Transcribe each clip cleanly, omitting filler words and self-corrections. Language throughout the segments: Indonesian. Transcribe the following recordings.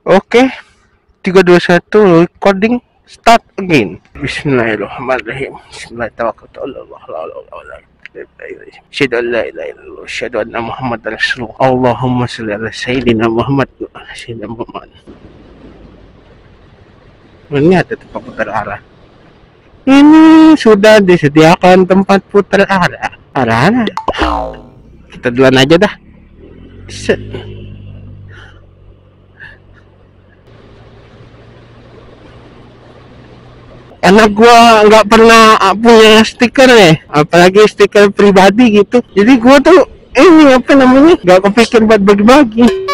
Oke, 3 2 1 recording start again. Bismillahirrahmanirrahim. Bismillahirrahmanirrahim. Asyhadu an la ilaha illallah, asyhadu anna Muhammadar Rasulullah. Allahumma shalli ala sayyidina Muhammad wa ala sayyidina Muhammad. Ini ada tempat putar arah. Ini sudah disediakan tempat putar arah. Arah. Kita duluan aja dah. Set. Karena gua nggak pernah punya stiker ya, apalagi stiker pribadi gitu. Jadi gua tuh ini apa namanya, nggak kepikir buat bagi-bagi.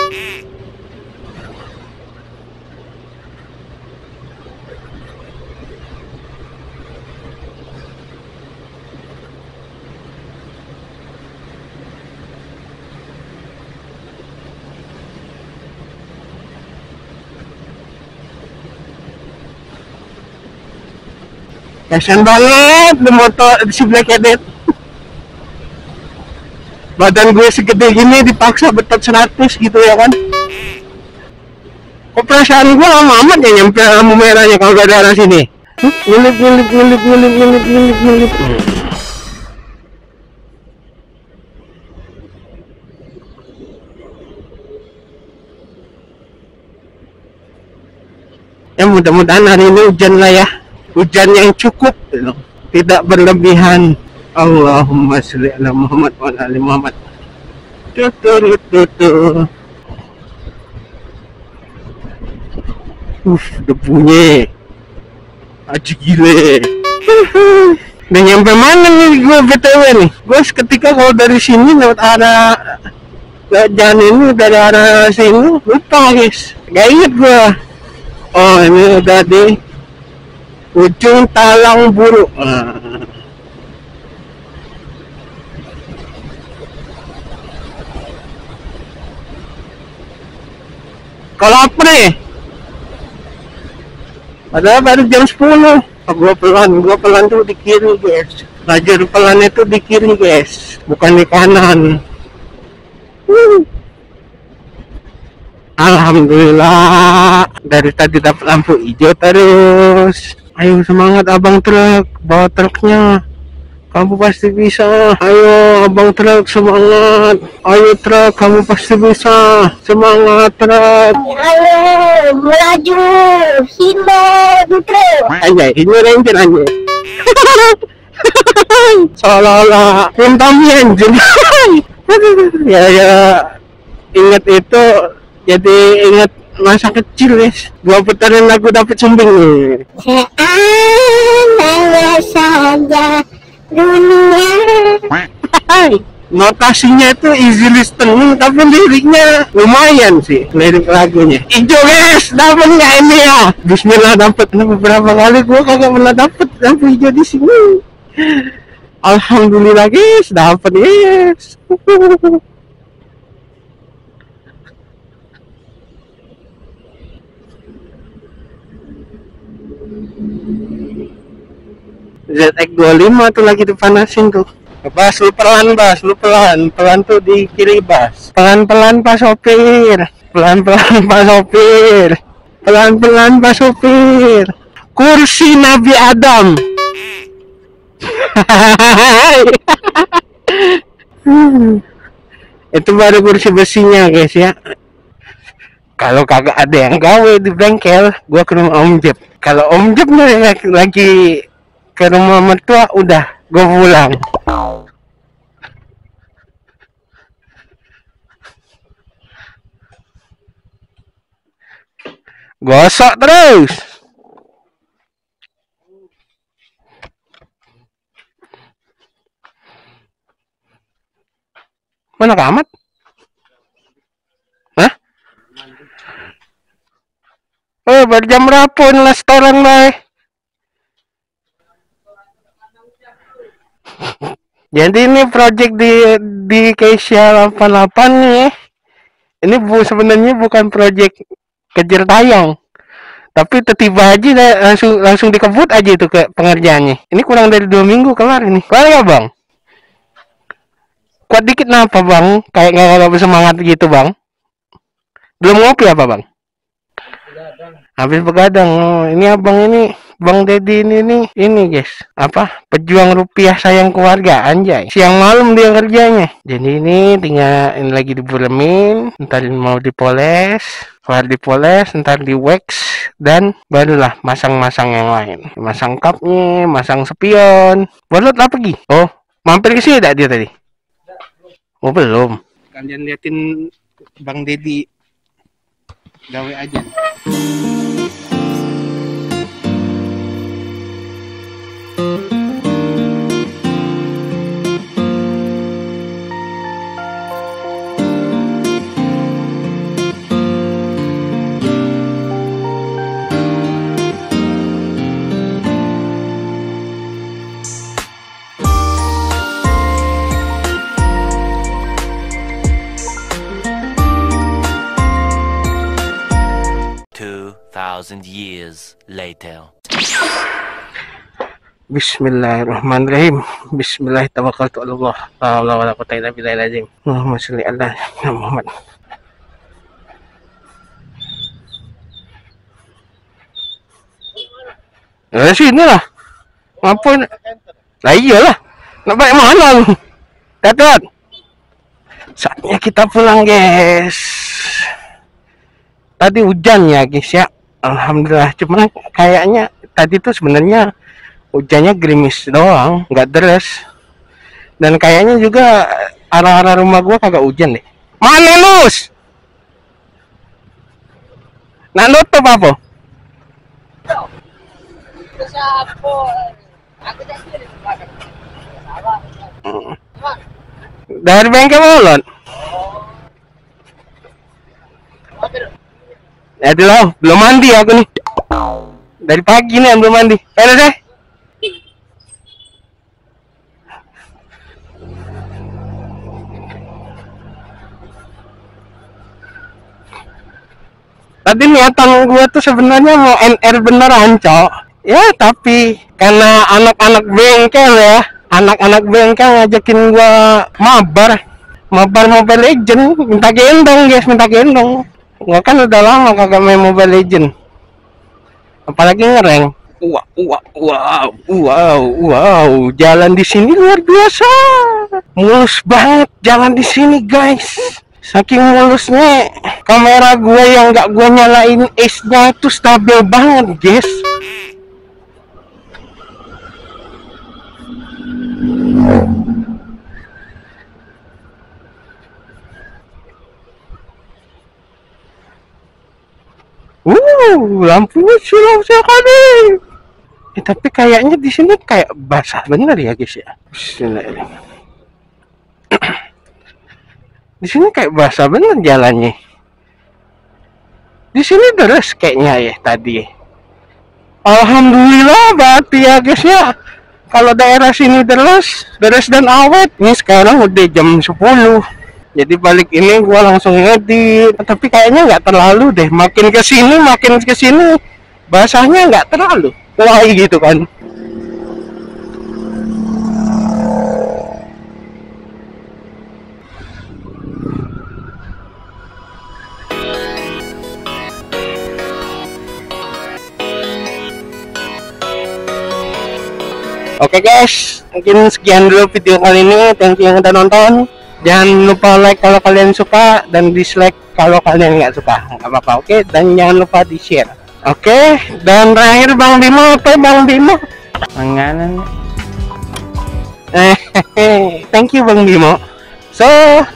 Kasian banget di motor si Black Cadet. Badan gue segede gini dipaksa betot 100 gitu ya kan. Kok perasaan gue lama amat ya nyampe lampu merahnya kalau gak ada arah sini. Ngilip. Ya mudah-mudahan hari ini hujan lah ya. Hujan yang cukup, tidak berlebihan. Allahumma sholli ala Muhammad wa ala ali Muhammad. Debunya aji gile. Udah nyampe mana nih gue BTW nih? Gue seketika kalau dari sini lewat arah jalan ini dari arah sini lupa guys. Gak inget gue. Oh ini udah di ujung Talang Buruk. Kalau apa nih? Padahal baru jam 10. Gua pelan tuh di kiri guys. Lajur pelan itu di kiri guys, bukan di kanan. Alhamdulillah, dari tadi dapat lampu hijau terus. Ayo semangat abang truk, bawa truknya. Kamu pasti bisa. Ayo abang truk, semangat. Ayo truk, kamu pasti bisa. Semangat truk. Ayo melaju, himbau truk. Anjay, ini ranger anjay. Seolah-olah Pintami anjir. ya ingat itu, jadi ingat masa kecil guys. Gua putarin lagu dapet sumbing nih. Seandainya saja dunia. Notasinya itu easy listening, tapi liriknya lumayan sih, lirik lagunya. Ijo guys, dapet nggak ini ya? Bismillah dapet. Nah, beberapa kali gua kagak pernah dapet lampu hijau di sini. Alhamdulillah guys, dapet guys. ZX25 tuh lagi dipanasin tuh. Bas, lu pelan tuh di kiri bas. Pelan-pelan Pak Sopir. Pelan-pelan Pak Sopir. Kursi Nabi Adam. Itu baru kursi besinya guys ya. Kalau kagak ada yang gawe di bengkel, gua ke rumah Om Jeb. Kalau Om Jeb lagi ke rumah mertua, udah gua pulang. Gosok terus. Mana kamat? Hah? Oh, berjam berapa lah setoran lah. Jadi ini project di Keisha 88 nih. Ini sebenarnya bukan project kejar tayang, tapi tiba aja langsung dikebut aja itu ke pengerjaannya. Ini kurang dari 2 minggu kelar ini. Kelar ya bang? Kuat dikit kenapa bang? Kayak nggak bersemangat gitu bang? Belum ngopi apa bang? Habis begadang. Ini abang ini, Bang Dedi ini guys, apa, pejuang rupiah sayang keluarga, anjay. Siang malam dia kerjanya. Jadi ini tinggal ini lagi dibulemin, ntar mau dipoles, kelar dipoles, ntar di wax, dan barulah masang-masang yang lain. Masang cupnya, masang spion. Bolot lah pergi. Oh, mampir ke sini tak dia tadi? Oh belum. Kalian liatin Bang Dedi gawe aja. Thousand years later. Bismillahirrahmanirrahim. Bismillahirrahmanirrahim. La haula wala quwwata illa billahil azim. Allahumma shalli ala Muhammad. Sini lah. Ngapain? Lah iyalah. Nak balik mana lu? Dapat. Saatnya kita pulang, guys. Tadi hujan ya guys ya, alhamdulillah. Cuman kayaknya tadi tuh sebenarnya hujannya gerimis doang, nggak deras. Dan kayaknya juga arah-arah rumah gua kagak hujan deh. Mana lus? Nak nutup apa? Dari bengkel Molon. Ya dulu, belum mandi aku nih. Dari pagi nih belum mandi. Ayo deh. Tadi niatan gua tuh sebenarnya mau NR beneran, Cok. Ya, tapi karena anak-anak bengkel ya, anak-anak bengkel ngajakin gua mabar Mobile Legend, minta gendong, guys, minta gendong. Gua kan udah lama kagak main Mobile Legend, apalagi ngereng. Wow, jalan di sini luar biasa, mulus banget jalan di sini, guys. Saking mulusnya, kamera gue yang nggak gue nyalain ace-nya itu stabil banget, guys. Lampunya silau sekali. Tapi kayaknya di sini kayak basah bener ya, guys ya. Bismillahirrahmanirrahim. Di sini kayak basah bener jalannya. Di sini deres kayaknya ya tadi. Alhamdulillah berarti ya, guys ya. Kalau daerah sini deres dan awet. Ini sekarang udah jam 10. Jadi balik ini gua langsung ngedit. Tapi kayaknya nggak terlalu deh. Makin kesini basahnya nggak terlalu. Wah gitu kan. Oke guys, mungkin sekian dulu video kali ini. Thank you yang udah nonton. Jangan lupa like kalau kalian suka dan dislike kalau kalian nggak suka. Nggak apa-apa, oke? Dan jangan lupa di share. Oke, dan terakhir Bang Bimo, Bang Bimo. Manganan. Thank you Bang Bimo. So,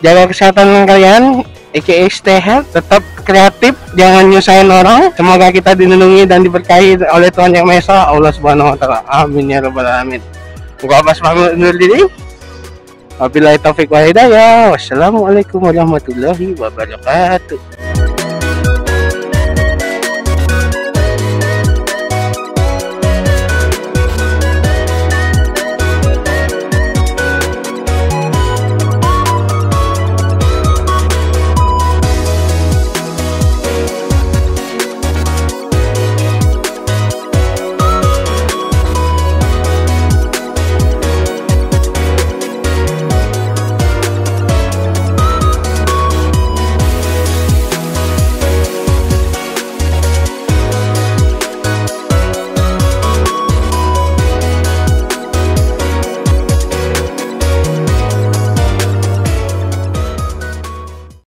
jaga kesehatan kalian, aka stay healthy, tetap kreatif, jangan nyusahin orang. Semoga kita dilindungi dan diberkahi oleh Tuhan Yang Maha Esa, Allah Subhanahu wa taala. Amin ya rabbal alamin. Gua Abbas Mahmud undur diri. Wabillahi taufiq wal hidayah. Wassalamualaikum warahmatullahi wabarakatuh.